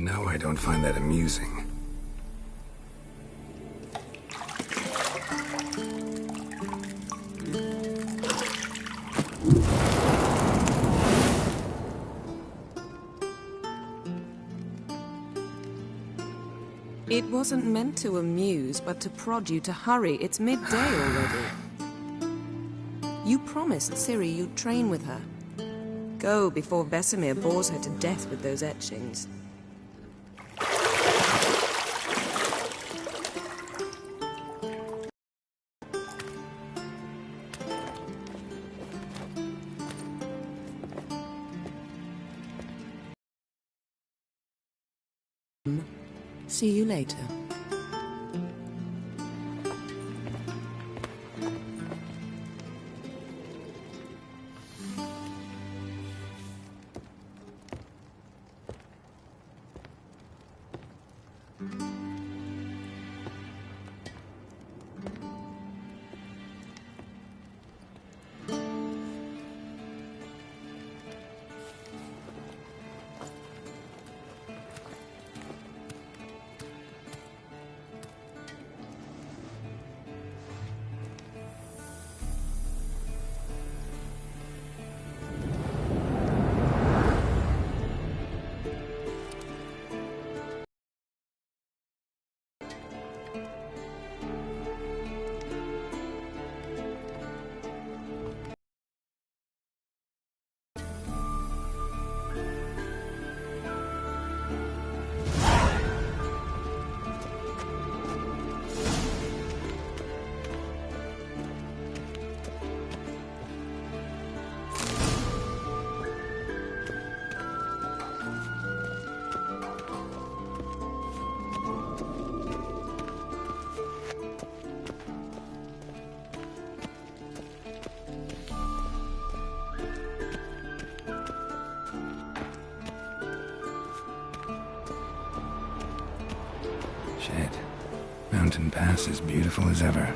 know I don't find that amusing. It wasn't meant to amuse, but to prod you to hurry. It's midday already. You promised Ciri you'd train with her. Go before Vesemir bores her to death with those etchings. See you later. Shit. Mountain Pass as beautiful as ever.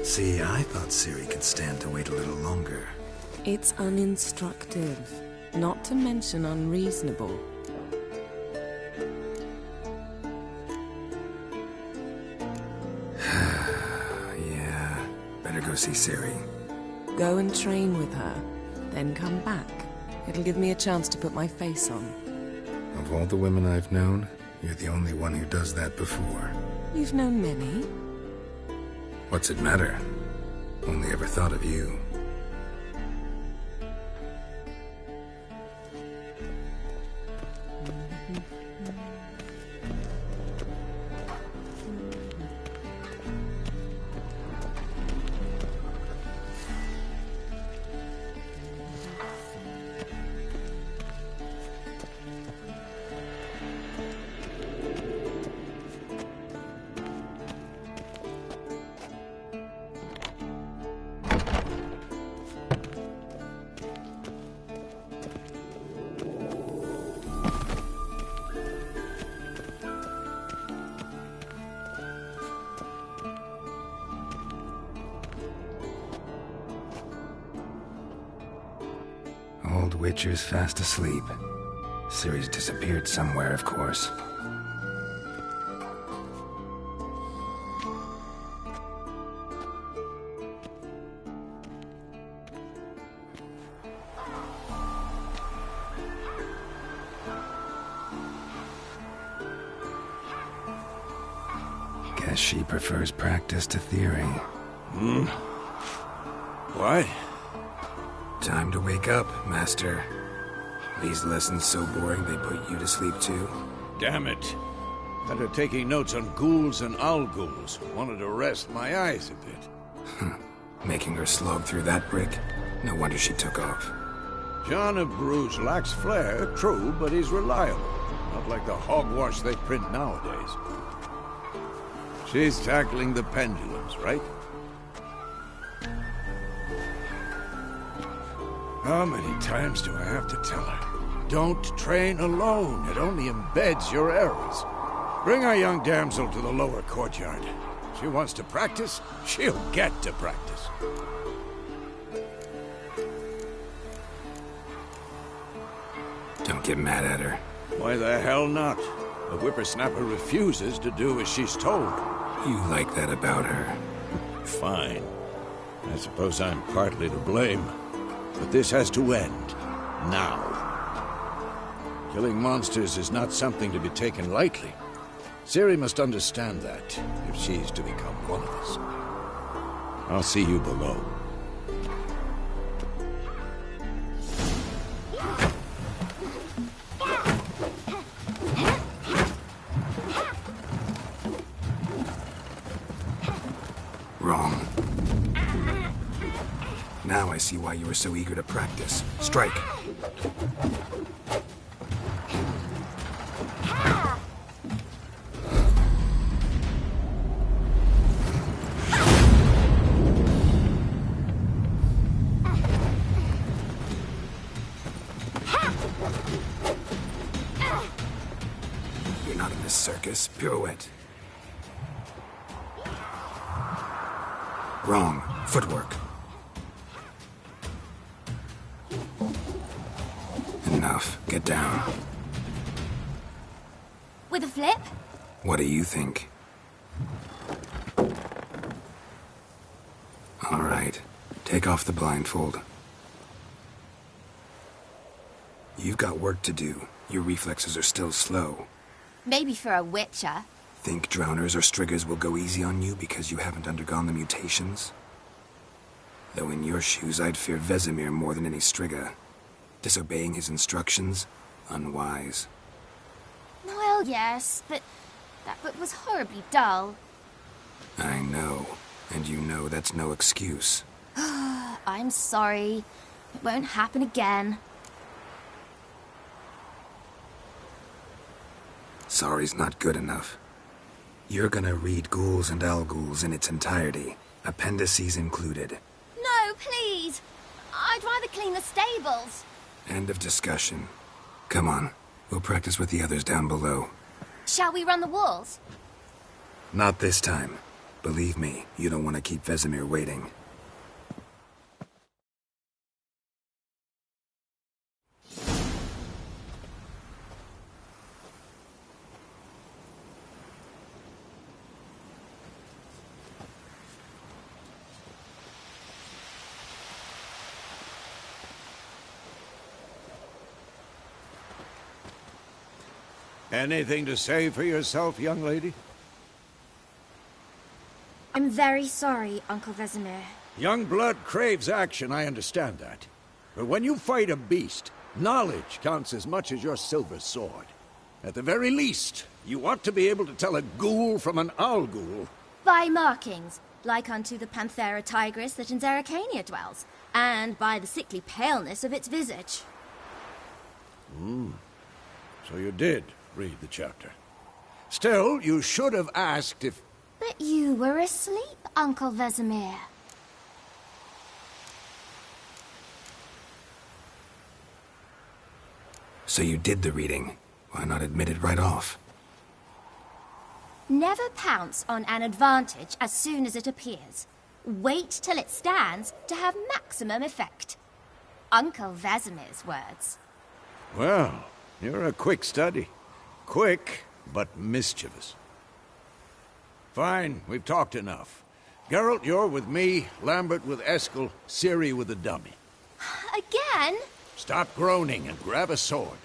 See, I thought Ciri could stand to wait a little longer. It's uninstructive, not to mention unreasonable. Yeah, better go see Ciri. Go and train with her, then come back. It'll give me a chance to put my face on. Of all the women I've known, you're the only one who does that before. You've known many. What's it matter? Only ever thought of you. Old Witcher's fast asleep. Ciri's disappeared somewhere, of course. Guess she prefers practice to theory. Why? Time to wake up, Master. These lessons so boring they put you to sleep too. Damn it. After taking notes on ghouls and owl-ghouls, wanted to rest my eyes a bit. Making her slog through that brick? No wonder she took off. John of Bruges lacks flair, true, but he's reliable. Not like the hogwash they print nowadays. She's tackling the pendulums, right? How many times do I have to tell her? Don't train alone. It only embeds your errors. Bring our young damsel to the lower courtyard. She wants to practice, she'll get to practice. Don't get mad at her. Why the hell not? The whippersnapper refuses to do as she's told. You like that about her. Fine. I suppose I'm partly to blame. But this has to end. Now. Killing monsters is not something to be taken lightly. Ciri must understand that, if she's to become one of us. I'll see you below. Wrong. Now I see why you were so eager to practice. Strike. You're not in this circus. Pirouette. Wrong. Footwork. Enough. Get down. With a flip? What do you think? All right. Take off the blindfold. You've got work to do. Your reflexes are still slow. Maybe for a witcher. Think drowners or striggers will go easy on you because you haven't undergone the mutations? Though in your shoes, I'd fear Vesemir more than any strigger. Disobeying his instructions? Unwise. Well, yes, but that book was horribly dull. I know. And you know that's no excuse. I'm sorry. It won't happen again. Sorry's not good enough. You're gonna read Ghouls and Owl-Ghouls in its entirety, appendices included. No, please! I'd rather clean the stables. End of discussion. Come on, we'll practice with the others down below. Shall we run the walls? Not this time. Believe me, you don't want to keep Vesemir waiting. Anything to say for yourself, young lady? I'm very sorry, Uncle Vesemir. Young blood craves action, I understand that. But when you fight a beast, knowledge counts as much as your silver sword. At the very least, you ought to be able to tell a ghoul from an owl-ghoul. By markings, like unto the Panthera tigris that in Zerrikania dwells, and by the sickly paleness of its visage. So you did read the chapter. Still, you should have asked if... But you were asleep, Uncle Vesemir. So you did the reading. Why not admit it right off? Never pounce on an advantage as soon as it appears. Wait till it stands to have maximum effect. Uncle Vesemir's words. Well, you're a quick study. Quick, but mischievous. Fine, we've talked enough. Geralt, you're with me, Lambert with Eskel, Ciri with the dummy. Again? Stop groaning and grab a sword.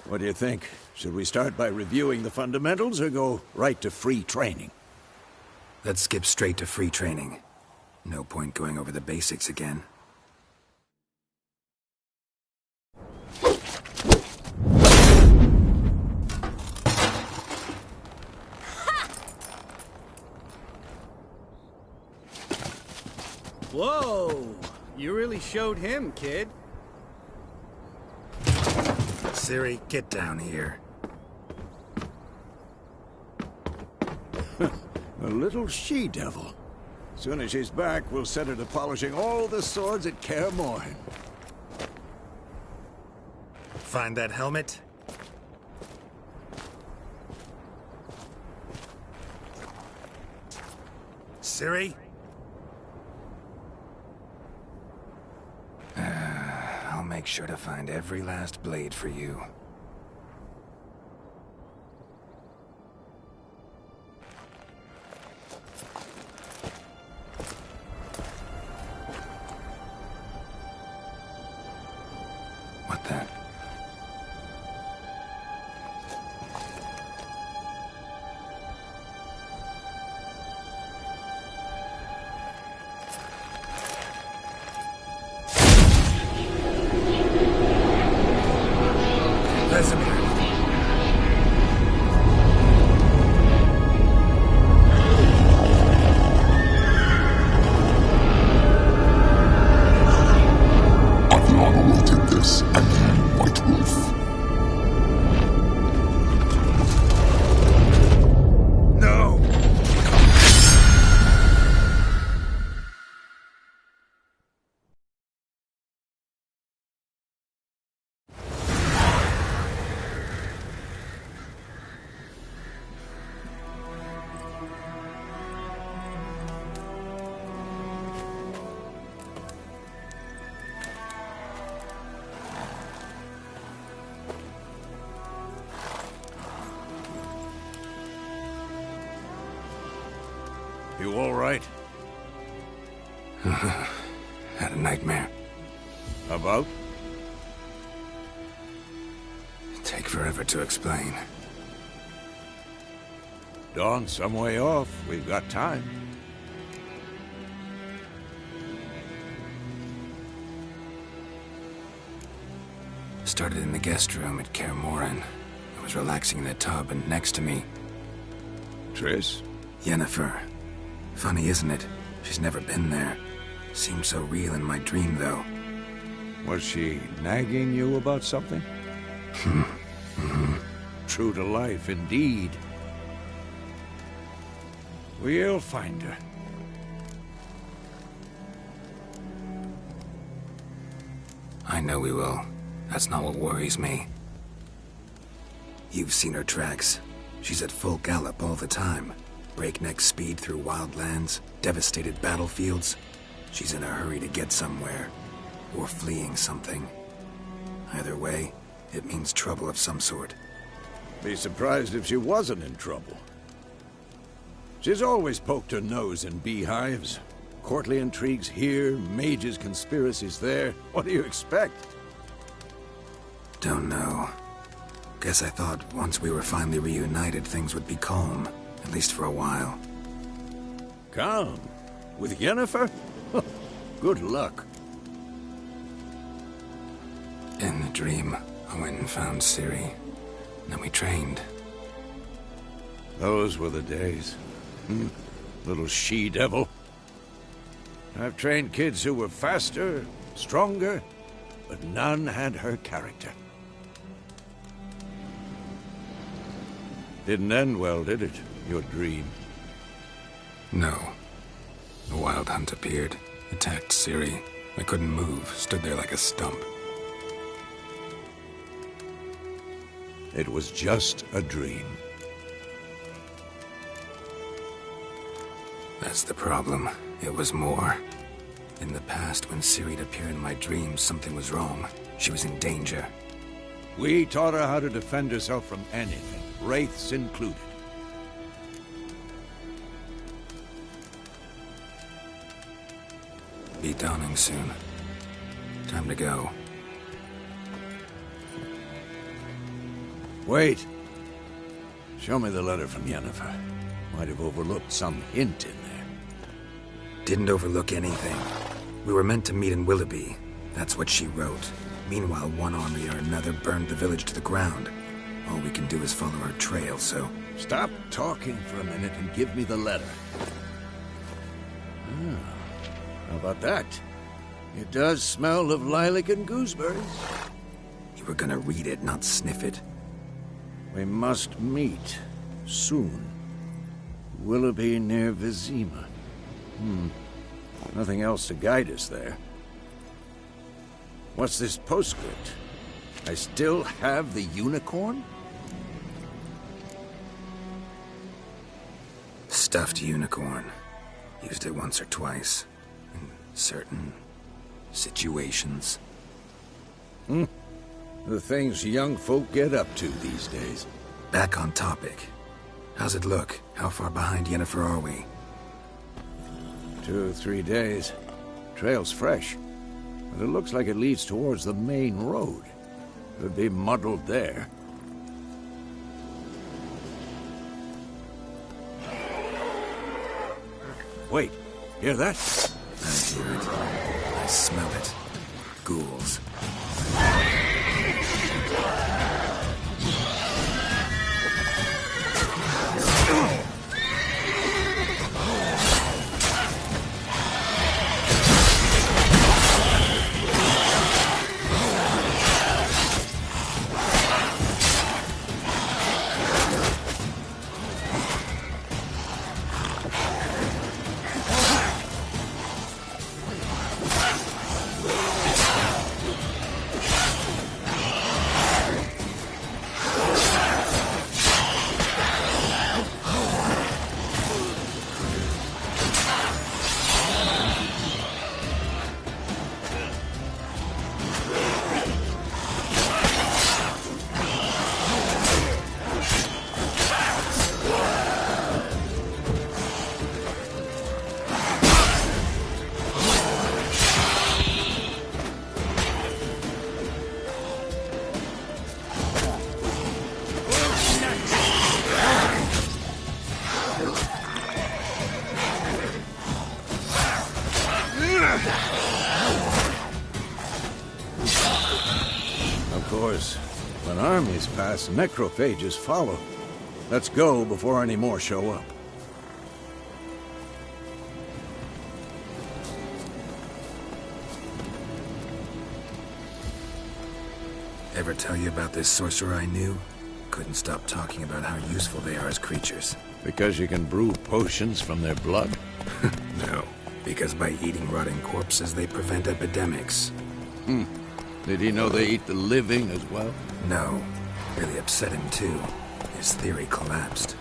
What do you think? Should we start by reviewing the fundamentals or go right to free training? Let's skip straight to free training. No point going over the basics again. Whoa! You really showed him, kid. Ciri, get down here. A little she-devil. Soon as she's back, we'll set her to polishing all the swords at Kaer Morhen. Find that helmet? Ciri? I'll make sure to find every last blade for you. What then? Vesemir. Aviana will take this, and you, White Wolf. No! You all right? Had a nightmare. About? Take forever to explain. Dawn's some way off. We've got time. Started in the guest room at Kaer Morhen. I was relaxing in a tub, and next to me, Triss? Yennefer. Funny, isn't it? She's never been there. Seemed so real in my dream, though. Was she nagging you about something? True to life, indeed. We'll find her. I know we will. That's not what worries me. You've seen her tracks. She's at full gallop all the time. Breakneck speed through wildlands, devastated battlefields. She's in a hurry to get somewhere. Or fleeing something. Either way, it means trouble of some sort. Be surprised if she wasn't in trouble. She's always poked her nose in beehives. Courtly intrigues here, mages' conspiracies there. What do you expect? Don't know. Guess I thought once we were finally reunited, things would be calm. At least for a while. Calm? With Yennefer? Good luck. In the dream, I went and found Ciri. Then we trained. Those were the days. Little she-devil. I've trained kids who were faster, stronger, but none had her character. Didn't end well, did it? Your dream? No. A wild hunt appeared, attacked Ciri. I couldn't move, stood there like a stump. It was just a dream. That's the problem. It was more. In the past, when Ciri'd appear in my dreams, something was wrong. She was in danger. We taught her how to defend herself from anything, wraiths included. Be dawning soon. Time to go. Wait. Show me the letter from Yennefer. Might have overlooked some hint in there. Didn't overlook anything. We were meant to meet in Willoughby. That's what she wrote. Meanwhile, one army or another burned the village to the ground. All we can do is follow her trail, so... Stop talking for a minute and give me the letter. How about that? It does smell of lilac and gooseberries. You were gonna read it, not sniff it. We must meet soon. Willoughby near Vizima. Nothing else to guide us there. What's this postscript? I still have the unicorn? Stuffed unicorn. Used it once or twice. In certain situations. The things young folk get up to these days. Back on topic. How's it look? How far behind Yennefer are we? 2 or 3 days. Trail's fresh. But it looks like it leads towards the main road. Could be muddled there. Wait, hear that? I hear it. I smell it. Ghouls. Of course, when armies pass, necrophages follow. Let's go before any more show up. Ever tell you about this sorcerer I knew? Couldn't stop talking about how useful they are as creatures. Because you can brew potions from their blood? No, because by eating rotting corpses, they prevent epidemics. Did he know they eat the living as well? No, really upset him too. His theory collapsed.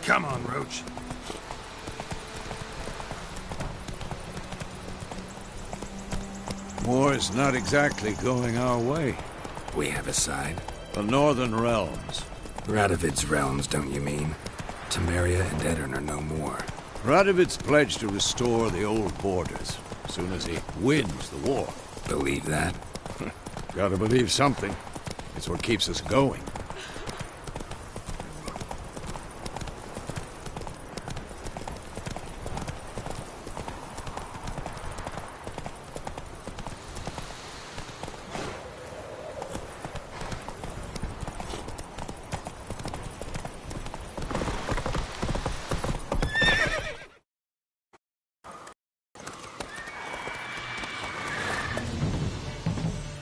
Come on, Roach. War's not exactly going our way. We have a side. The Northern Realms. Radovid's realms, don't you mean? Temeria and Edirn are no more. Radovid's pledged to restore the old borders as soon as he wins the war. Believe that? Gotta believe something. It's what keeps us going.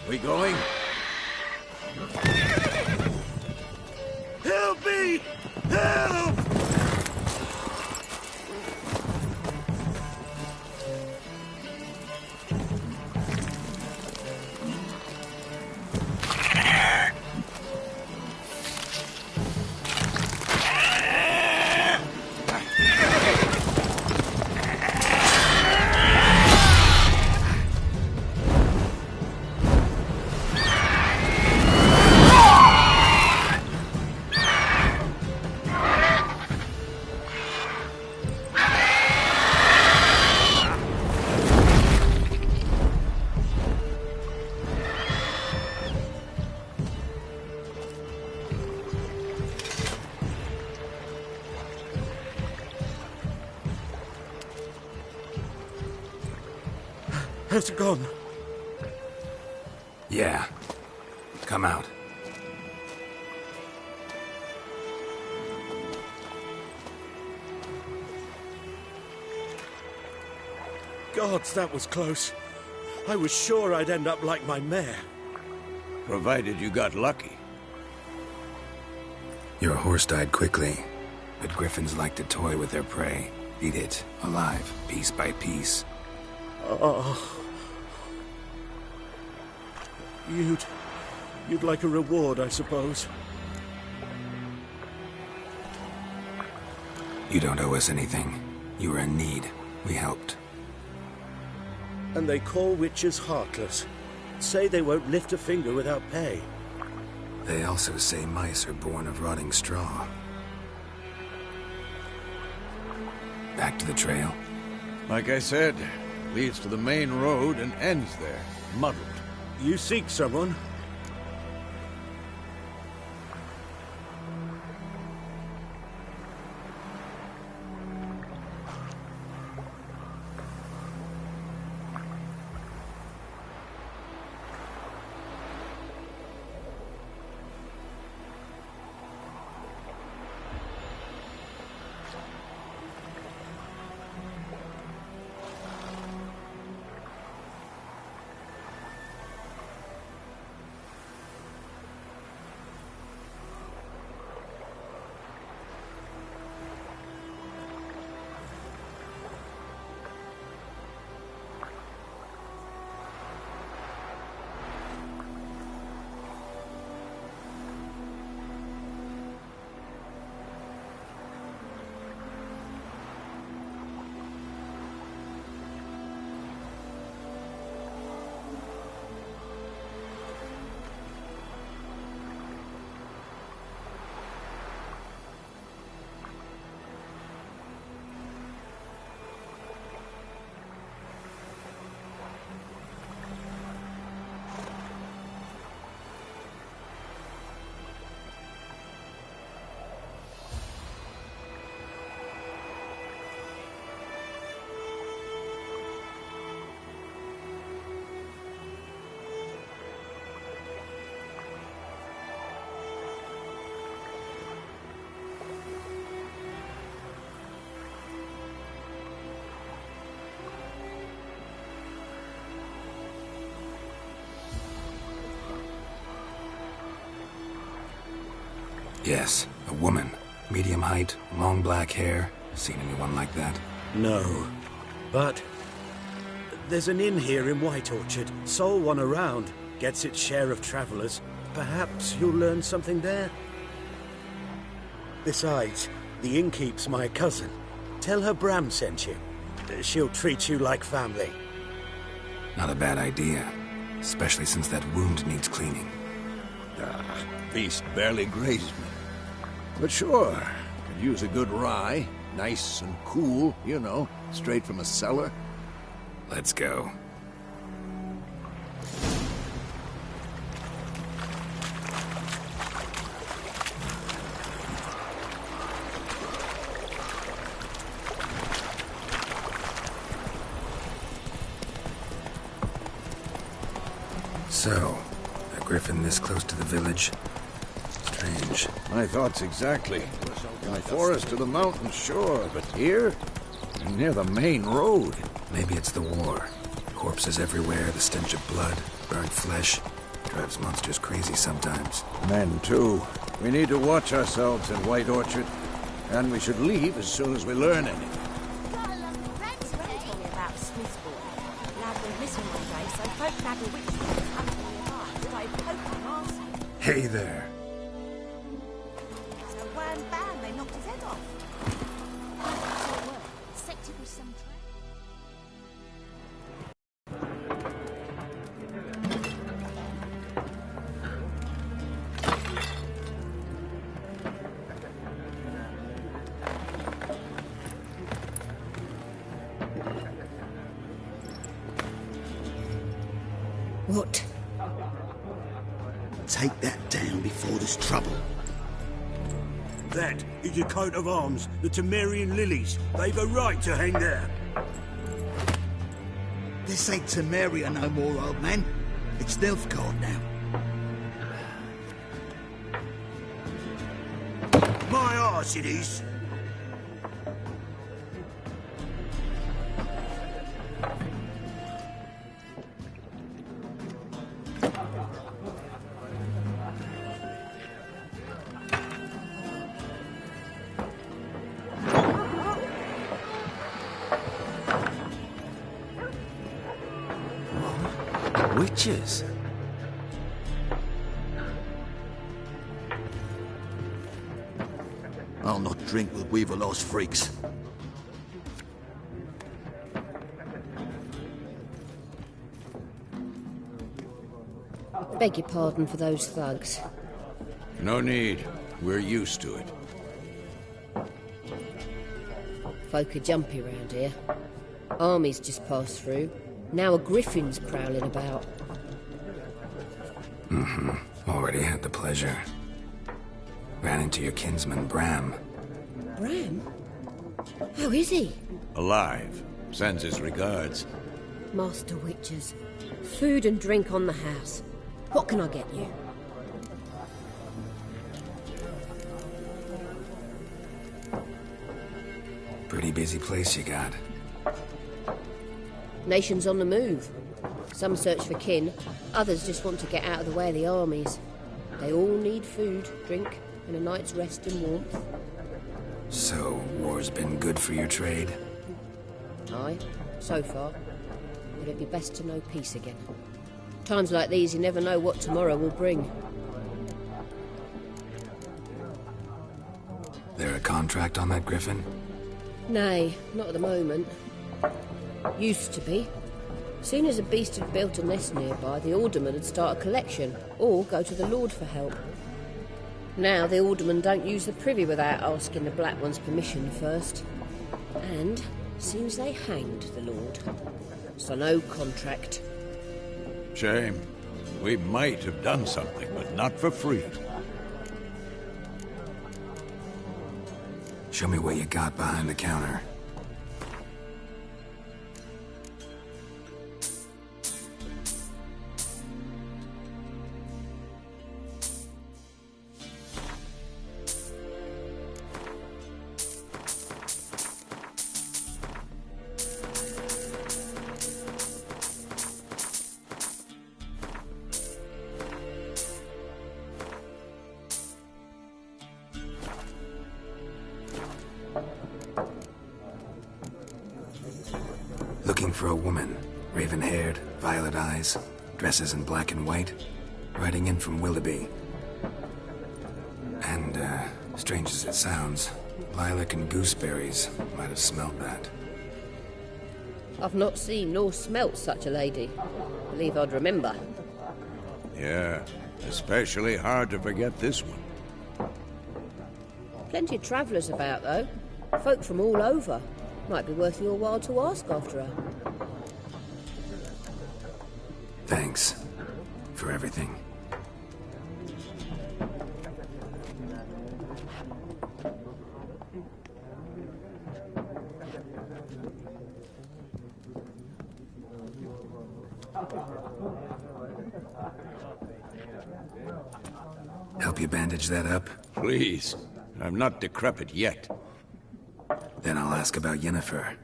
We going? Help me! Help! Has it gone? Yeah. Come out. Gods, that was close. I was sure I'd end up like my mare. Provided you got lucky. Your horse died quickly, but griffins like to toy with their prey. Eat it, alive, piece by piece. Oh. You'd like a reward, I suppose. You don't owe us anything. You were in need. We helped. And they call witches heartless. Say they won't lift a finger without pay. They also say mice are born of rotting straw. Back to the trail? Like I said, leads to the main road and ends there, muddled. You seek someone? Yes, a woman. Medium height, long black hair. Seen anyone like that? No. But there's an inn here in White Orchard. Sole one around. Gets its share of travelers. Perhaps you'll learn something there? Besides, The innkeep's my cousin. Tell her Bram sent you. She'll treat you like family. Not a bad idea. Especially since that wound needs cleaning. Beast barely grazed me. But sure, could use a good rye. Nice and cool, you know, straight from a cellar. Let's go. So, a griffin this close to the village? Strange. My thoughts exactly. In the forest or the mountains, sure, but here? Near the main road. Maybe it's the war. Corpses everywhere, the stench of blood, burnt flesh. Drives monsters crazy sometimes. Men, too. We need to watch ourselves in White Orchard. And we should leave as soon as we learn anything. Hey there. So wham bam, they knocked his head off. Sected with some What? Take that down before there's trouble. That is a coat of arms, the Temerian lilies. They've a right to hang there. This ain't Temeria no more, old man. It's Nilfgaard now. My arse it is. Witches? I'll not drink with Weaverlost freaks. Beg your pardon for those thugs. No need. We're used to it. Folk are jumpy round here. Armies just passed through. Now a griffin's prowling about. Already had the pleasure. Ran into your kinsman, Bram. Bram? How is he? Alive. Sends his regards. Master Witches. Food and drink on the house. What can I get you? Pretty busy place you got. Nations on the move. Some search for kin, others just want to get out of the way of the armies. They all need food, drink, and a night's rest and warmth. So, war's been good for your trade? Aye, so far. But it'd be best to know peace again. Times like these, you never know what tomorrow will bring. There a contract on that griffin? Nay, not at the moment. Used to be. Soon as a beast had built a nest nearby, the alderman would start a collection, or go to the Lord for help. Now the aldermen don't use the privy without asking the Black One's permission first. And seems they hanged the Lord. So no contract. Shame. We might have done something, but not for free. Show me what you got behind the counter. Looking for a woman. Raven-haired, violet eyes, dresses in black and white. Riding in from Willoughby. And, strange as it sounds, Lilac and gooseberries might have smelled that. I've not seen nor smelt such a lady. Believe I'd remember. Yeah, especially hard to forget this one. Plenty of travellers about, though. Folk from all over. Might be worth your while to ask after her. Thanks for everything. Help you bandage that up? Please. I'm not decrepit yet. Then I'll ask about Yennefer.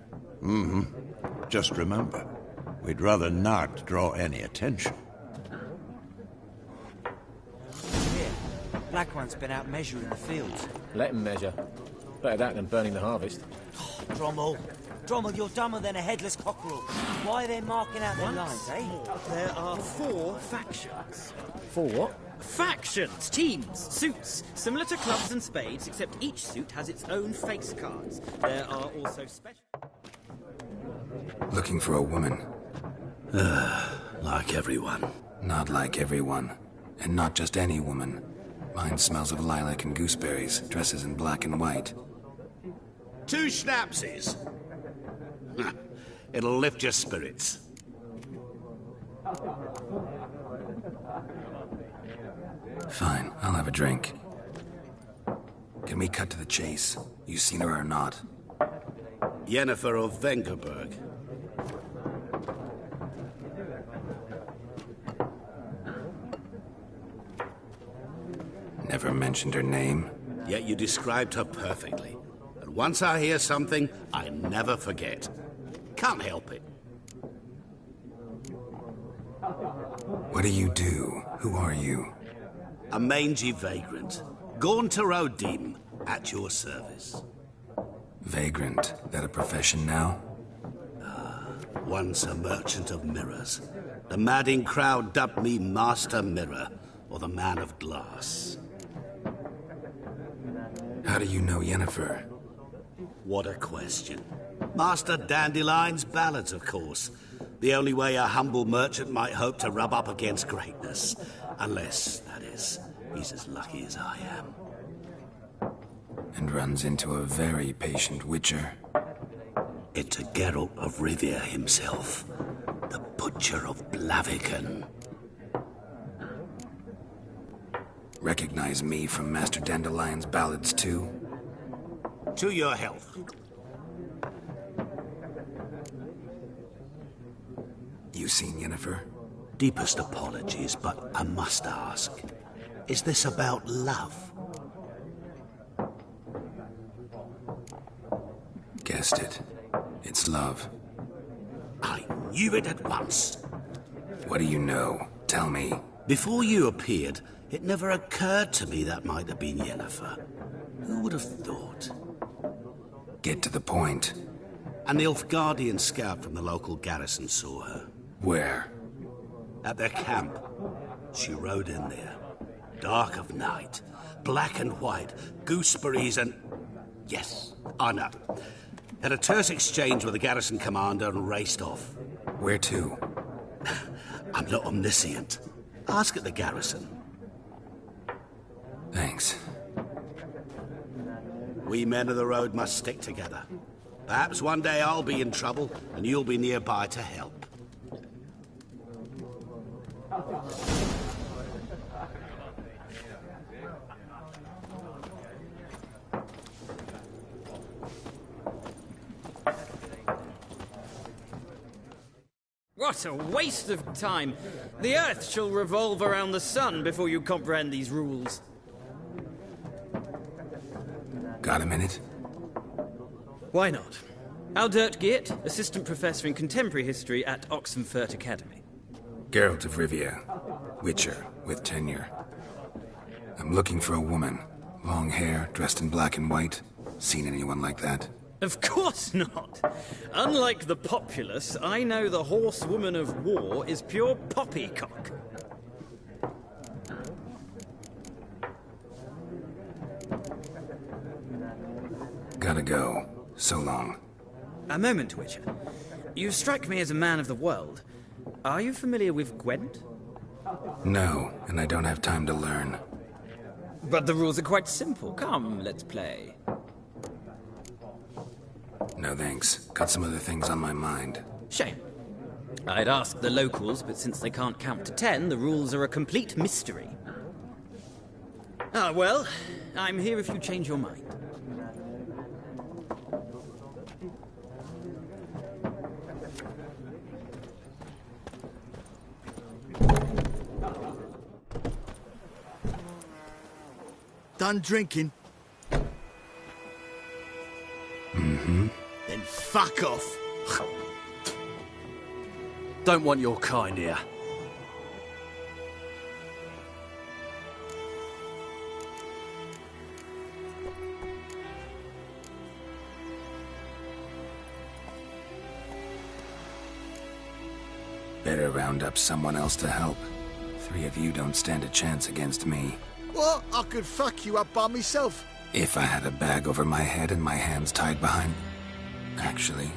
Mm-hmm. Just remember, we'd rather not draw any attention. Here, Black One's been out measuring the fields. Let him measure. Better that than burning the harvest. Oh, Drommel. Drommel, you're dumber than a headless cockerel. Why are they marking out their lines, eh? There are 4 factions. 4 what? Factions, teams, suits, similar to clubs and spades, except each suit has its own face cards. There are also special... Looking for a woman. Like everyone. Not like everyone. And not just any woman. Mine smells of lilac and gooseberries, dresses in black and white. 2 schnapsies. It'll lift your spirits. Fine, I'll have a drink. Can we cut to the chase? You seen her or not? Yennefer of Vengerberg. Never mentioned her name. Yet you described her perfectly. And once I hear something, I never forget. Can't help it. What do you do? Who are you? A mangy vagrant. Gone to Rodim, at your service. Vagrant. That a profession now? Once a merchant of mirrors. The madding crowd dubbed me Master Mirror, or the Man of Glass. How do you know Yennefer? What a question. Master Dandelion's ballads, of course. The only way a humble merchant might hope to rub up against greatness. Unless, that is, he's as lucky as I am. And runs into a very patient witcher. It's a Geralt of Rivia himself. The Butcher of Blaviken. Recognize me from Master Dandelion's ballads, too? To your health. You seen Yennefer? Deepest apologies, but I must ask. Is this about love? Guessed it. It's love. I knew it at once. What do you know? Tell me. Before you appeared, it never occurred to me that might have been Yennefer. Who would have thought? Get to the point. An Nilfgaardian scout from the local garrison saw her. Where? At their camp. She rode in there. Dark of night. Black and white. Gooseberries and... Yes, I know. Had a terse exchange with the garrison commander and raced off. Where to? I'm not omniscient. Ask at the garrison. Thanks. We men of the road must stick together. Perhaps one day I'll be in trouble and you'll be nearby to help. What a waste of time! The Earth shall revolve around the sun before you comprehend these rules. Got a minute? Why not? Aldert Geert, Assistant Professor in Contemporary History at Oxenfurt Academy. Geralt of Rivia. Witcher, with tenure. I'm looking for a woman. Long hair, dressed in black and white. Seen anyone like that? Of course not! Unlike the populace, I know the horsewoman of war is pure poppycock. Gotta go. So long. A moment, Witcher. You strike me as a man of the world. Are you familiar with Gwent? No, and I don't have time to learn. But the rules are quite simple. Come, let's play. No thanks. Got some other things on my mind. Shame. I'd ask the locals, but since they can't count to 10, the rules are a complete mystery. Ah, well, I'm here if you change your mind. Done drinking? Mm-hmm. Then fuck off. Don't want your kind here. Better round up someone else to help. 3 of you don't stand a chance against me. What? I could fuck you up by myself. If I had a bag over my head and my hands tied behind... Actually,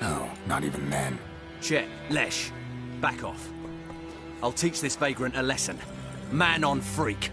no, not even then. Chet, Lesh, back off. I'll teach this vagrant a lesson. Man on freak.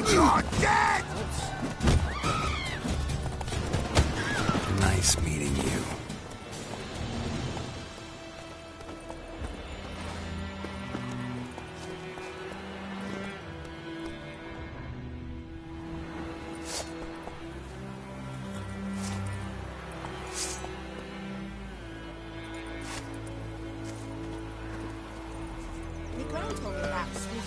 You're dead! Nice meeting you. Nicole told me about Sweet.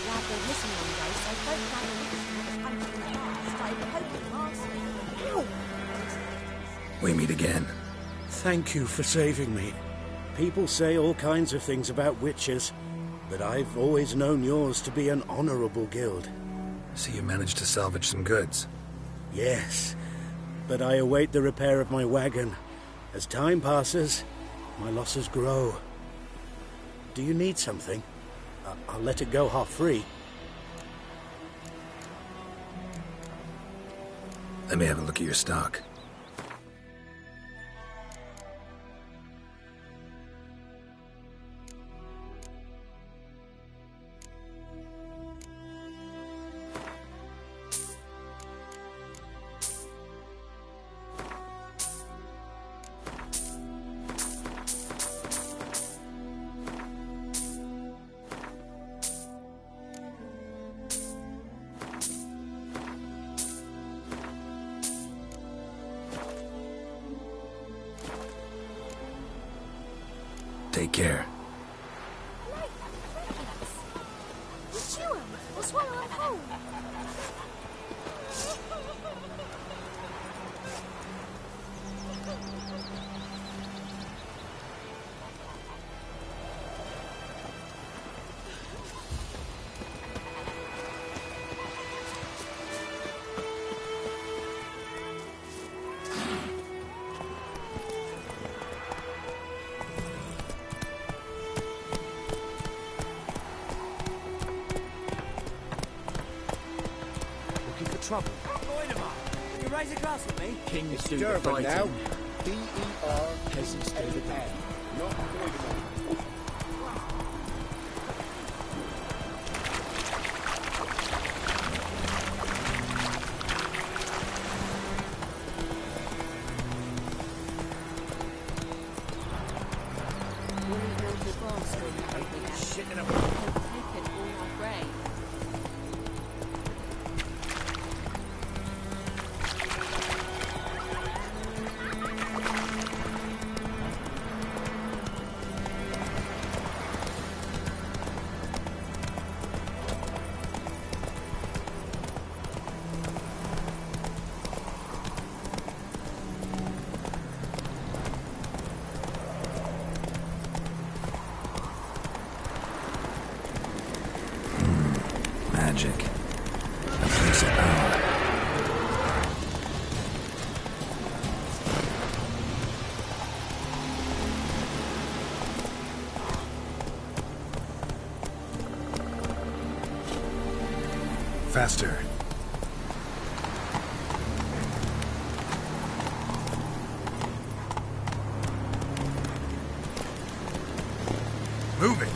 Glad they're missing one day, so both that was hunting the bar started poking Marcy. We meet again. Thank you for saving me. People say all kinds of things about witches, but I've always known yours to be an honorable guild. So you managed to salvage some goods? Yes, but I await the repair of my wagon. As time passes, my losses grow. Do you need something? I'll let it go half-free. Let me have a look at your stock. Take care. What's one on home? Trouble. You raise a glass with me? Kings do the Durban fighting. now. B-E-R, peasants do the power. Not avoidable. Faster. Move it!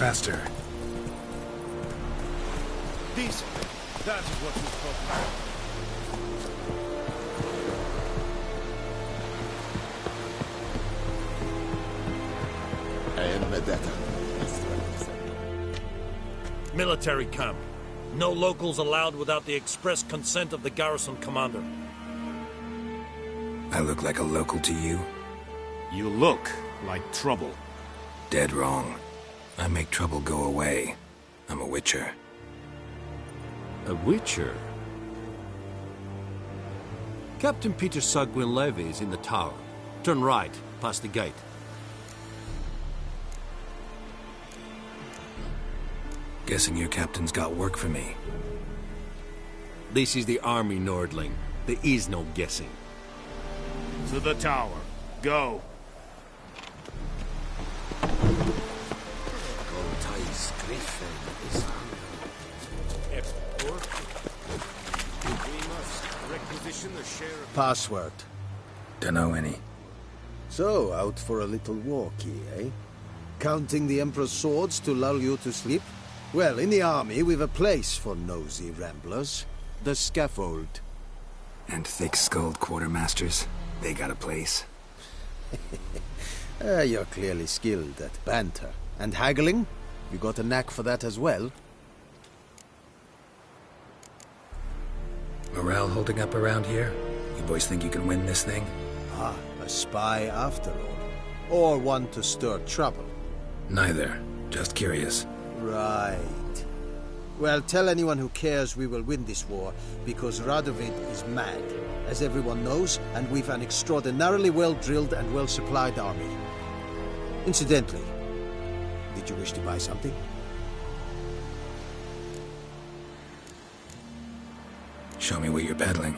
Faster. Decent. That is what you call. I am Medetta. Military camp. No locals allowed without the express consent of the garrison commander. I look like a local to you? You look like trouble. Dead wrong. I make trouble go away. I'm a witcher. A witcher? Captain Peter Sagwin Levy is in the tower. Turn right, past the gate. Guessing your captain's got work for me. This is the army, Nordling. There is no guessing. To the tower. Go. Password. Dunno any. So, out for a little walkie, eh? Counting the Emperor's swords to lull you to sleep? Well, in the army, we've a place for nosy ramblers. The scaffold. And thick-skulled quartermasters. They got a place. You're clearly skilled at banter. And haggling? You got a knack for that as well? Morale holding up around here? You boys think you can win this thing? Ah, a spy after all. Or one to stir trouble. Neither. Just curious. Right. Well, tell anyone who cares we will win this war, because Radovid is mad, as everyone knows, and we've an extraordinarily well-drilled and well-supplied army. Incidentally, did you wish to buy something? Show me what you're peddling.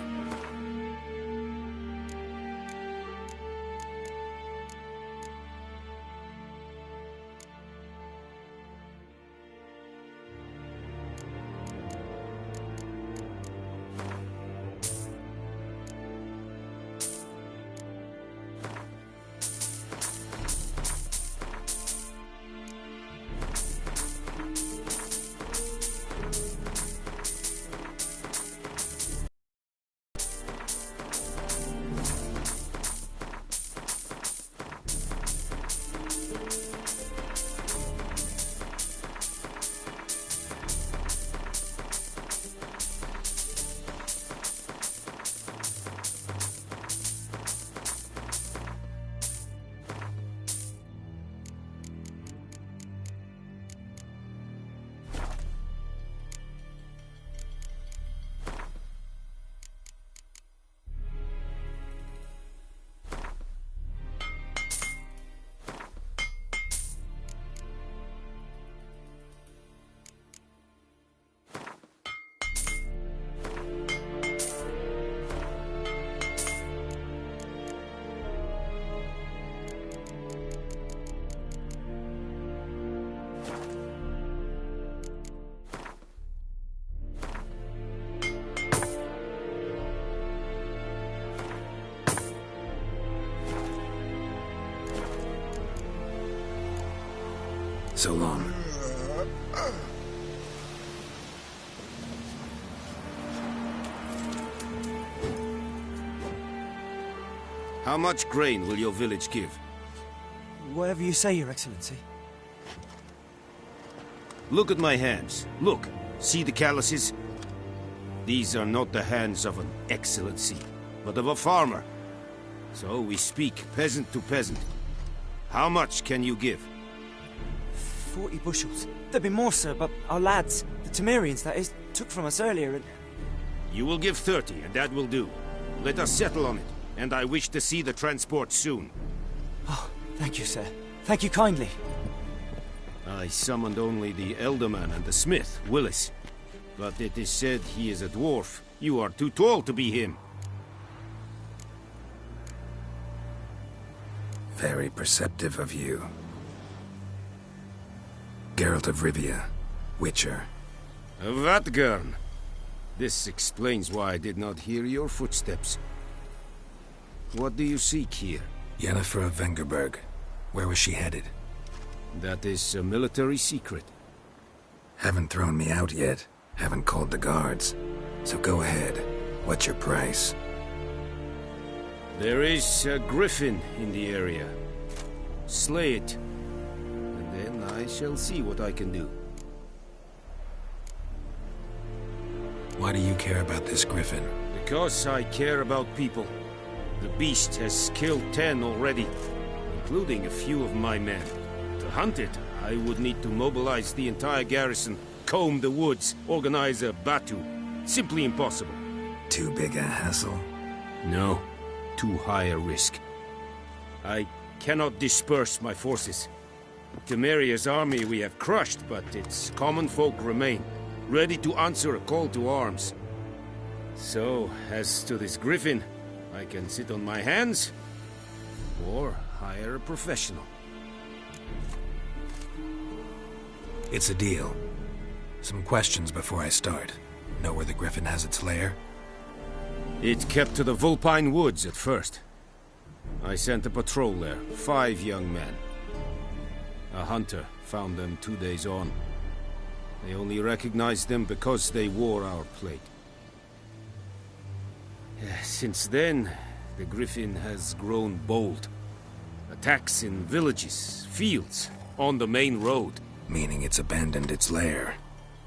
So long. How much grain will your village give? Whatever you say, Your Excellency. Look at my hands. Look. See the calluses? These are not the hands of an excellency, but of a farmer. So we speak peasant to peasant. How much can you give? 40 bushels. There'd be more, sir, but our lads, the Temerians, that is, took from us earlier and... You will give 30, and that will do. Let us settle on it, and I wish to see the transport soon. Oh, thank you, sir. Thank you kindly. I summoned only the Elderman and the smith, Willis. But it is said he is a dwarf. You are too tall to be him. Very perceptive of you. Geralt of Rivia, Witcher. Vatgern. This explains why I did not hear your footsteps. What do you seek here? Yennefer of Vengerberg. Where was she headed? That is a military secret. Haven't thrown me out yet. Haven't called the guards. So go ahead. What's your price? There is a griffin in the area. Slay it. And then I shall see what I can do. Why do you care about this griffin? Because I care about people. The beast has killed 10 already, including a few of my men. To hunt it, I would need to mobilize the entire garrison, comb the woods, organize a batu. Simply impossible. Too big a hassle? No. Too high a risk. I cannot disperse my forces. Temeria's army we have crushed, but its common folk remain, ready to answer a call to arms. So, as to this griffin, I can sit on my hands, or hire a professional. It's a deal. Some questions before I start. Know where the griffin has its lair? It kept to the Vulpine Woods at first. I sent a patrol there, 5 young men. A hunter found them 2 days on. They only recognized them because they wore our plate. Since then, the griffin has grown bold. Attacks in villages, fields, on the main road. Meaning it's abandoned its lair.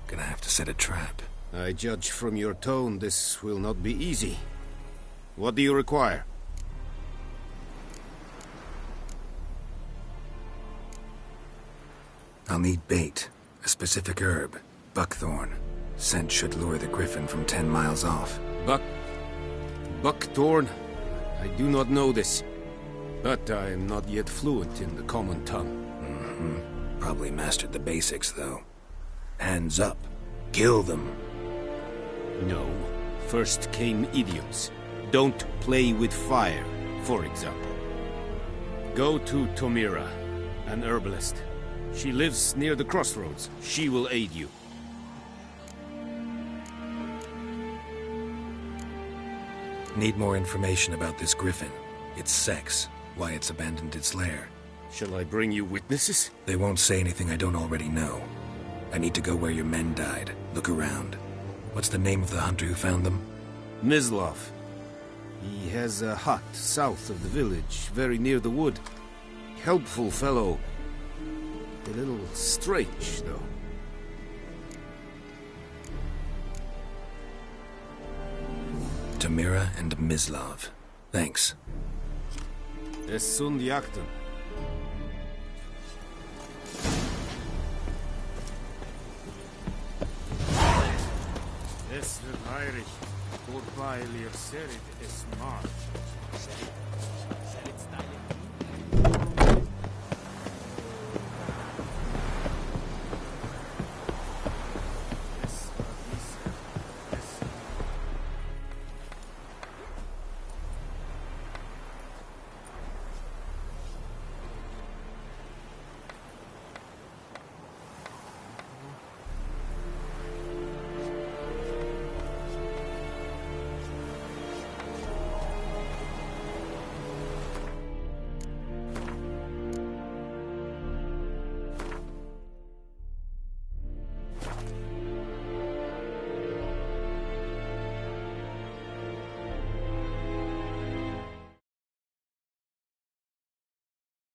Gonna have to set a trap. I judge from your tone this will not be easy. What do you require? I'll need bait. A specific herb. Buckthorn. Scent should lure the griffin from 10 miles off. Buckthorn? I do not know this. But I am not yet fluent in the common tongue. Probably mastered the basics, though. Hands up. Kill them. No. First came idioms. Don't play with fire, for example. Go to Tomira, an herbalist. She lives near the crossroads. She will aid you. Need more information about this griffin. Its sex. Why it's abandoned its lair. Shall I bring you witnesses? They won't say anything I don't already know. I need to go where your men died. Look around. What's the name of the hunter who found them? Mislav. He has a hut south of the village, very near the wood. Helpful fellow. A little strange, though. Tamira and Mislav. Thanks. Es sunt jagten. Es wird heirig. Vorbei, ihr serit es march.